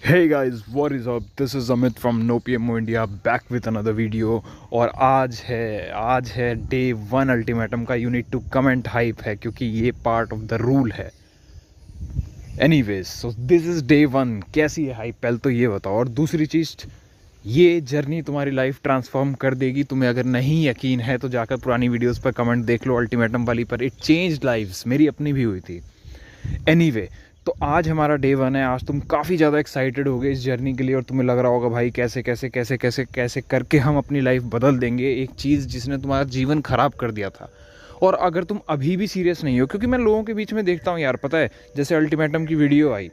Hey guys, what is up? This is Amit from No PMO India back with another video। और आज है day 1 ultimatum का। You need to comment hype है क्योंकि ये part of the rule है। Anyways, so this is day 1। कैसी है हाइप, पहले तो ये बताओ। और दूसरी चीज़, ये जर्नी तुम्हारी लाइफ ट्रांसफॉर्म कर देगी। तुम्हें अगर नहीं यकीन है तो जाकर पुरानी वीडियोस पर कमेंट देख लो अल्टीमेटम वाली पर। इट चेंज्ड लाइव्स, मेरी अपनी भी हुई थी। एनीवे, तो आज हमारा डे 1 है। आज तुम काफ़ी ज़्यादा एक्साइटेड होगे इस जर्नी के लिए और तुम्हें लग रहा होगा भाई कैसे कैसे कैसे कैसे कैसे करके हम अपनी लाइफ बदल देंगे, एक चीज़ जिसने तुम्हारा जीवन ख़राब कर दिया था। और अगर तुम अभी भी सीरियस नहीं हो, क्योंकि मैं लोगों के बीच में देखता हूँ यार, पता है, जैसे अल्टीमेटम की वीडियो आई,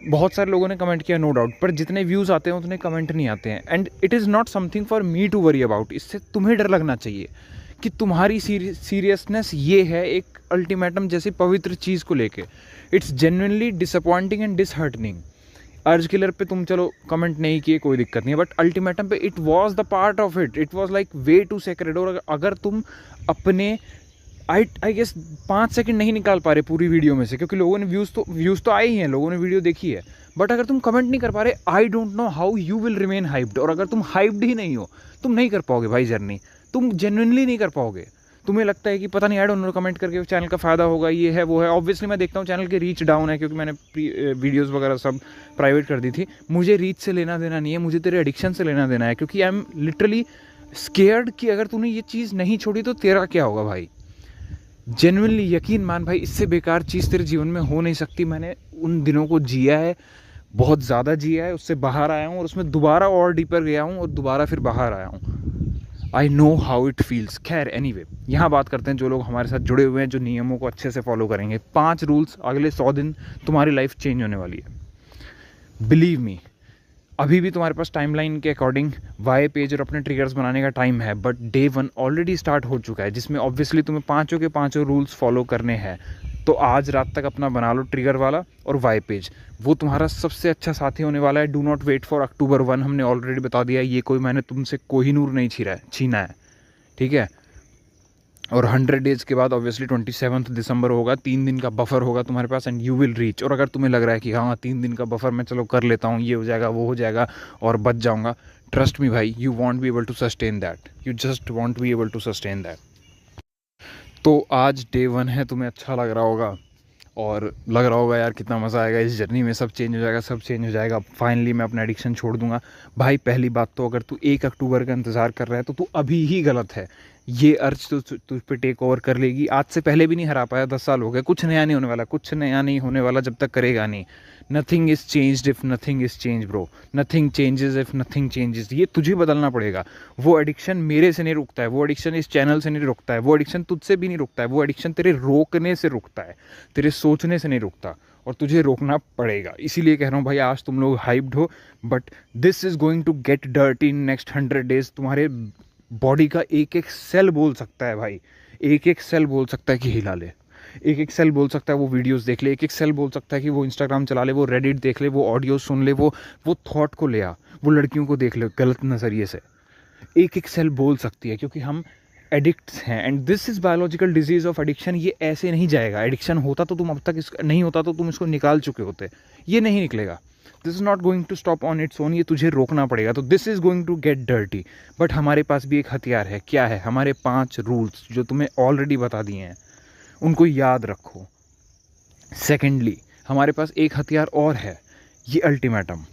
बहुत सारे लोगों ने कमेंट किया नो डाउट, पर जितने व्यूज़ आते हैं उतने कमेंट नहीं आते हैं। And it is not something for me to worry about. इससे तुम्हें डर लगना चाहिए कि तुम्हारी सीरियसनेस ये है एक अल्टीमेटम जैसी पवित्र चीज़ को लेके। It's genuinely disappointing and disheartening. Urge killer पे तुम चलो कमेंट नहीं किए, कोई दिक्कत नहीं है, बट अल्टीमेटम पे it was the part of it was like way to sacred. और अगर तुम अपने आई गेस 5 सेकंड नहीं निकाल पा रहे पूरी वीडियो में से, क्योंकि लोगों ने व्यूज़ तो आए ही हैं, लोगों ने वीडियो देखी है, बट अगर तुम कमेंट नहीं कर पा रहे, I don't know how you will remain hyped. और अगर तुम हाइप्ड ही नहीं हो, तुम नहीं कर पाओगे भाई जर्नी, तुम जेन्युइनली नहीं कर पाओगे। तुम्हें लगता है कि पता नहीं, आई डोंट नो, कमेंट करके चैनल का फ़ायदा होगा, ये है वो है। ऑब्वियसली मैं देखता हूँ चैनल की रीच डाउन है, क्योंकि मैंने वीडियोस वगैरह सब प्राइवेट कर दी थी। मुझे रीच से लेना देना नहीं है, मुझे तेरे एडिक्शन से लेना देना है, क्योंकि आई एम लिटरली स्केयर्ड कि अगर तूने ये चीज़ नहीं छोड़ी तो तेरा क्या होगा भाई। जेन्युइनली यकीन मान भाई, इससे बेकार चीज़ तेरे जीवन में हो नहीं सकती। मैंने उन दिनों को जिया है, बहुत ज़्यादा जिया है, उससे बाहर आया हूँ और उसमें दोबारा और डीपर गया हूँ और दोबारा फिर बाहर आया हूँ। I know how it feels. खैर एनीवे, यहाँ बात करते हैं जो लोग हमारे साथ जुड़े हुए हैं, जो नियमों को अच्छे से फॉलो करेंगे। 5 रूल्स, अगले 100 दिन तुम्हारी लाइफ चेंज होने वाली है। बिलीव मी, अभी भी तुम्हारे पास टाइमलाइन के अकॉर्डिंग वाई पेज और अपने ट्रिगर्स बनाने का टाइम है, बट डे 1 ऑलरेडी स्टार्ट हो चुका है, जिसमें ऑब्वियसली तुम्हें पाँचों के पाँचों रूल्स फॉलो करने हैं। तो आज रात तक अपना बना लो ट्रिगर वाला और वाई पेज, वो तुम्हारा सबसे अच्छा साथी होने वाला है। Do not wait for October 1, हमने ऑलरेडी बता दिया, ये कोई मैंने तुमसे कोहिनूर नहीं छीना है, ठीक है। और 100 डेज़ के बाद ऑब्वियसली 27 दिसंबर होगा, 3 दिन का बफर होगा तुम्हारे पास, एंड यू विल रीच। और अगर तुम्हें लग रहा है कि हाँ 3 दिन का बफर मैं चलो कर लेता हूँ, ये हो जाएगा वो हो जाएगा और बच जाऊँगा, ट्रस्ट मी भाई, you won't be able to sustain that, you just won't be able to sustain that. तो आज डे 1 है, तुम्हें अच्छा लग रहा होगा और लग रहा होगा यार कितना मज़ा आएगा इस जर्नी में, सब चेंज हो जाएगा, सब चेंज हो जाएगा, फाइनली मैं अपना एडिक्शन छोड़ दूंगा। भाई पहली बात तो, अगर तू 1 अक्टूबर का इंतज़ार कर रहा है तो तू अभी ही गलत है। ये अर्ज तो तुझ पे टेक ओवर कर लेगी। आज से पहले भी नहीं हरा पाया, 10 साल हो गए, कुछ नया नहीं होने वाला, कुछ नया नहीं होने वाला जब तक करेगा नहीं। Nothing is changed if nothing is change bro, nothing changes if nothing changes. ये तुझे बदलना पड़ेगा। वो एडिक्शन मेरे से नहीं रुकता है, वो एडिक्शन इस चैनल से नहीं रुकता है, वो एडिक्शन तुझसे भी नहीं रुकता है, वो एडिक्शन तेरे रोकने से रुकता है, तेरे सोचने से नहीं रुकता, और तुझे रोकना पड़ेगा। इसीलिए कह रहा हूँ भाई, आज तुम लोग हाइप्ड हो, but this is going to get dirty in next 100 days. तुम्हारे बॉडी का एक एक सेल बोल सकता है भाई, एक एक सेल बोल सकता है कि हिला ले, एक एक सेल बोल सकता है वो वीडियोस देख ले, एक एक सेल बोल सकता है कि वो इंस्टाग्राम चला ले, वो रेडिट देख ले, वो ऑडियो सुन ले, वो थॉट को ले आ, वो लड़कियों को देख ले गलत नज़रिए से। एक एक सेल बोल सकती है, क्योंकि हम एडिक्ट्स हैं, and this is biological disease of addiction. ये ऐसे नहीं जाएगा। एडिक्शन होता तो तुम अब तक नहीं होता तो तुम इसको निकाल चुके होते, ये नहीं निकलेगा। This is not going to stop on its own, ये तुझे रोकना पड़ेगा। तो this is going to get dirty, but हमारे पास भी एक हथियार है। क्या है? हमारे 5 रूल्स जो तुम्हें ऑलरेडी बता दिए हैं, उनको याद रखो। सेकेंडली, हमारे पास एक हथियार और है, ये अल्टीमेटम।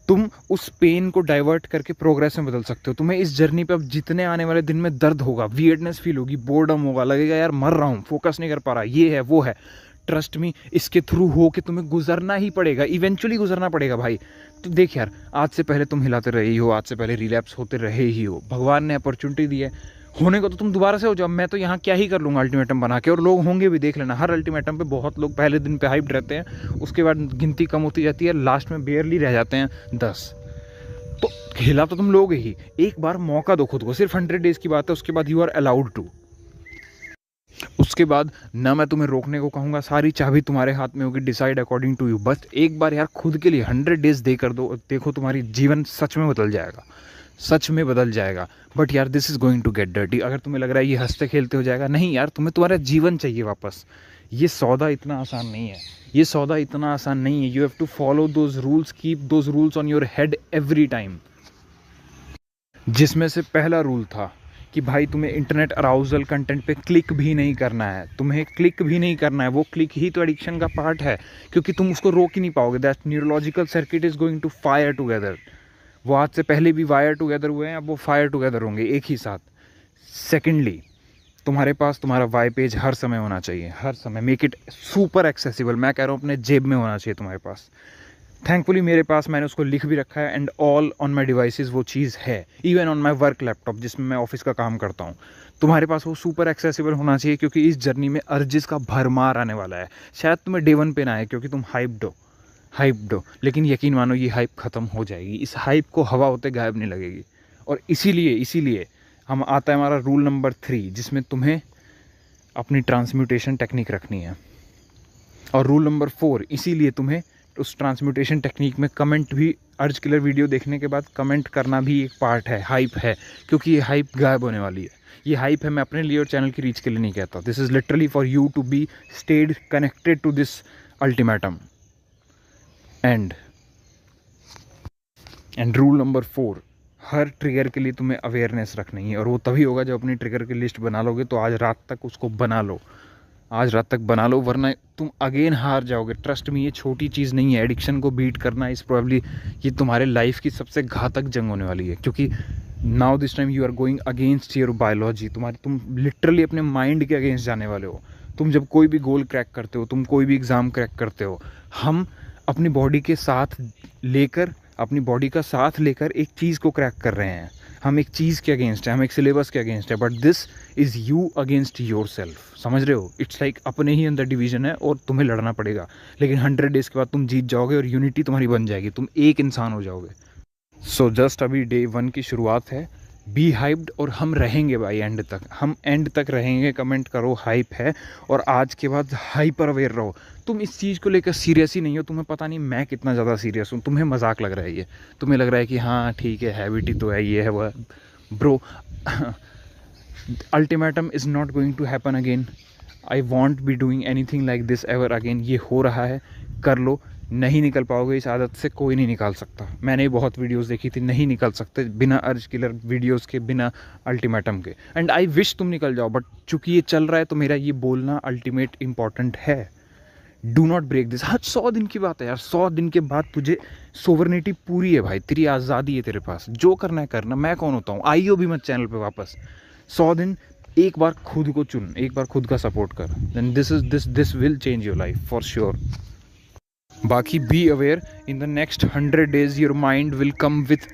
तुम उस पेन को डाइवर्ट करके प्रोग्रेस में बदल सकते हो। तुम्हें इस जर्नी पे अब जितने आने वाले दिन में दर्द होगा, वियर्डनेस फील होगी, बोर्डम होगा, लगेगा यार मर रहा हूँ, फोकस नहीं कर पा रहा, ये है वो है, ट्रस्ट मी, इसके थ्रू हो के तुम्हें गुजरना ही पड़ेगा, इवेंचुअली गुजरना पड़ेगा भाई। तो देख यार, आज से पहले तुम हिलाते रहे ही हो, आज से पहले रिलैप्स होते रहे ही हो, भगवान ने अपॉर्चुनिटी दी है होने को, तो तुम दोबारा से हो जाओ। मैं तो यहाँ क्या ही कर लूँगा अल्टीमेटम बना के, और लोग होंगे भी, देख लेना। हर अल्टीमेटम पे बहुत लोग पहले दिन पे हाइप्ड रहते हैं, उसके बाद गिनती कम होती जाती है, लास्ट में बेयरली रह जाते हैं 10। तो हिला तो तुम लोगे ही। एक बार मौका दो खुद को, सिर्फ 100 डेज की बात है, उसके बाद यू आर अलाउड टू। उसके बाद ना मैं तुम्हें रोकने को कहूँगा, सारी चाबी तुम्हारे हाथ में होगी, डिसाइड अकॉर्डिंग टू यू। बस एक बार यार खुद के लिए 100 डेज दे कर दो, देखो तुम्हारी जीवन सच में बदल जाएगा, सच में बदल जाएगा। बट यार this is going to get dirty. अगर तुम्हें लग रहा है ये हंसते खेलते हो जाएगा, नहीं यार, तुम्हें तुम्हारा जीवन चाहिए वापस। ये सौदा इतना आसान नहीं है, ये सौदा इतना आसान नहीं है। You have to follow those rules, keep those rules on your head every time. जिसमें से पहला रूल था कि भाई तुम्हें इंटरनेट अराउजल कंटेंट पे क्लिक भी नहीं करना है, तुम्हें क्लिक भी नहीं करना है। वो क्लिक ही तो एडिक्शन का पार्ट है, क्योंकि तुम उसको रोक ही नहीं पाओगे। That neurological circuit is going to fire together. वो आज से पहले भी वायर टुगेदर हुए हैं, अब वो फायर टुगेदर होंगे एक ही साथ। सेकेंडली, तुम्हारे पास तुम्हारा वाई पेज हर समय होना चाहिए, हर समय। Make it super accessible. मैं कह रहा हूँ अपने जेब में होना चाहिए तुम्हारे पास। थैंकफुली मेरे पास, मैंने उसको लिख भी रखा है, and all on my devices वो चीज़ है। Even on my work laptop जिसमें मैं ऑफिस का काम करता हूँ, तुम्हारे पास वो सुपर एक्सेसिबल होना चाहिए, क्योंकि इस जर्नी में अर्जिस का भरमार आने वाला है। शायद तुम्हें डे 1 पे ना आए क्योंकि तुम हाइप्ड हो, लेकिन यकीन मानो ये हाइप ख़त्म हो जाएगी। इस हाइप को हवा होते गायब नहीं लगेगी। और इसीलिए हम आता है हमारा रूल नंबर 3, जिसमें तुम्हें अपनी ट्रांसम्यूटेशन टेक्निक रखनी है। और रूल नंबर 4, इसीलिए तुम्हें उस ट्रांसम्यूटेशन टेक्निक में कमेंट भी, अर्ज किलर वीडियो देखने के बाद कमेंट करना भी एक पार्ट है, हाइप है। क्योंकि ये हाइप गायब होने वाली है। ये हाइप है, मैं अपने लिए और चैनल की रीच के लिए नहीं कहता। This is literally for you to be stayed connected to this ultimatum. And rule number 4, हर ट्रिगर के लिए तुम्हें अवेयरनेस रखनी है। और वो तभी होगा जब अपनी ट्रिगर की लिस्ट बना लोगे। तो आज रात तक उसको बना लो, आज रात तक बना लो, वरना तुम अगेन हार जाओगे। ट्रस्ट में, ये छोटी चीज़ नहीं है। एडिक्शन को बीट करना इस प्रोबेबली ये तुम्हारे लाइफ की सबसे घातक जंग होने वाली है। क्योंकि now this time you are going against your biology. तुम लिटरली अपने माइंड के अगेंस्ट जाने वाले हो। तुम जब कोई भी गोल क्रैक करते हो, तुम कोई भी एग्ज़ाम क्रैक करते हो, हम अपनी बॉडी के साथ लेकर, अपनी बॉडी का साथ लेकर एक चीज़ को क्रैक कर रहे हैं। हम एक चीज़ के अगेंस्ट है, हम एक सिलेबस के अगेंस्ट है, but this is you against your self. समझ रहे हो? इट्स लाइक अपने ही अंदर डिवीजन है और तुम्हें लड़ना पड़ेगा। लेकिन 100 डेज़ के बाद तुम जीत जाओगे और यूनिटी तुम्हारी बन जाएगी, तुम एक इंसान हो जाओगे। सो जस्ट अभी डे 1 की शुरुआत है। बी हाइप्ड, और हम रहेंगे भाई एंड तक, हम एंड तक रहेंगे। कमेंट करो हाइप है, और आज के बाद हाइपर अवेयर रहो। तुम इस चीज़ को लेकर सीरियस ही नहीं हो। तुम्हें पता नहीं मैं कितना ज़्यादा सीरियस हूँ। तुम्हें मजाक लग रहा है ये, तुम्हें लग रहा है कि हाँ ठीक है, हैबिट ही तो है, ये है वो है। Bro, ultimatum is not going to happen again. I won't be doing anything like this ever again. ये हो रहा है, कर लो। नहीं निकल पाओगे इस आदत से, कोई नहीं निकाल सकता। मैंने बहुत वीडियोस देखी थी, नहीं निकल सकते बिना अर्ज किलर वीडियोस के, बिना अल्टीमेटम के। एंड आई विश तुम निकल जाओ, बट चूंकि ये चल रहा है तो मेरा ये बोलना अल्टीमेट इंपॉर्टेंट है। Do not break this. हाँ, 100 दिन की बात है यार। 100 दिन के बाद तुझे सोवरनिटी पूरी है भाई, तेरी आज़ादी है तेरे पास, जो करना है करना। मैं कौन होता हूँ? आइयो भी मत चैनल पे वापस। 100 दिन एक बार खुद को चुन, एक बार खुद का सपोर्ट कर, then this will change your life for sure. बाकी be aware, in the next 100 days your mind will come with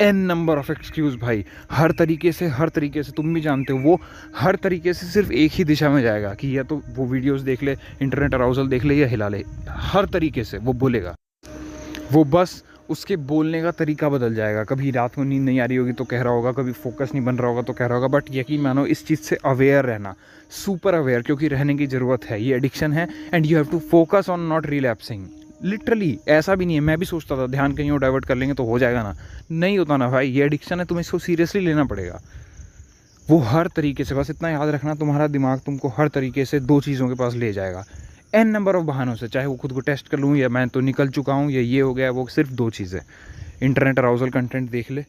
an number of excuse भाई। हर तरीके से तुम भी जानते हो, वो हर तरीके से सिर्फ एक ही दिशा में जाएगा कि या तो वो वीडियोस देख ले, इंटरनेट अराउजल देख ले, या हिला ले। हर तरीके से वो बोलेगा। वो बस उसके बोलने का तरीका बदल जाएगा। कभी रात को नींद नहीं आ रही होगी तो कह रहा होगा, कभी फोकस नहीं बन रहा होगा तो कह रहा होगा। बट यकीन मानो, इस चीज़ से अवेयर रहना, सुपर अवेयर, क्योंकि रहने की ज़रूरत है। ये एडिक्शन है, and you have to focus on not relapsing. Literally ऐसा भी नहीं है। मैं भी सोचता था ध्यान कहीं और डाइवर्ट कर लेंगे तो हो जाएगा ना, नहीं होता ना भाई। ये एडिक्शन है, तुम्हें इसको सीरियसली लेना पड़ेगा। वो हर तरीके से, बस इतना याद रखना, तुम्हारा दिमाग तुमको हर तरीके से 2 चीज़ों के पास ले जाएगा, एन नंबर ऑफ बहानों से। चाहे वो खुद को टेस्ट कर लूँ, या मैं तो निकल चुका हूँ, या ये हो गया। वो सिर्फ 2 चीज़ें, इंटरनेट अराउजल कंटेंट देख ले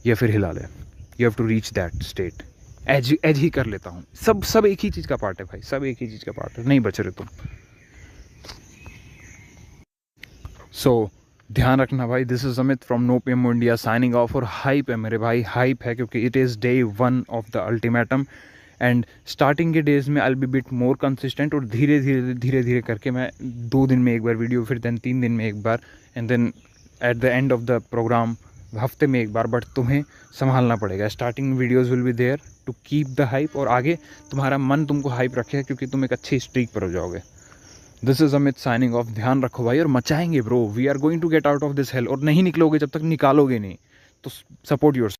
या फिर हिला ले। You have to reach that state. एज ही कर लेता हूँ। सब एक ही चीज़ का पार्ट है भाई, सब एक ही चीज़ का पार्ट है, नहीं बच रहे तुम। सो ध्यान रखना भाई। This is Amit from no PM India signing off. और हाइप है मेरे भाई, हाइप है, क्योंकि it is day 1 of the ultimatum. And starting के डेज में I be bit more consistent, और धीरे धीरे करके मैं 2 दिन में एक बार वीडियो, फिर देन 3 दिन में एक बार, and then at the end of the programme हफ्ते में एक बार। बट तुम्हें संभालना पड़ेगा। Starting videos will be there to keep the hype, और आगे तुम्हारा मन तुमको हाइप रखेगा, क्योंकि तुम एक अच्छी स्ट्रीक पर हो जाओगे। This is Amit signing off. ध्यान रखो भाई, और मचाएंगे bro. We are going to get out of this hell. और नहीं निकलोगे जब तक निकालोगे नहीं, तो सपोर्ट योर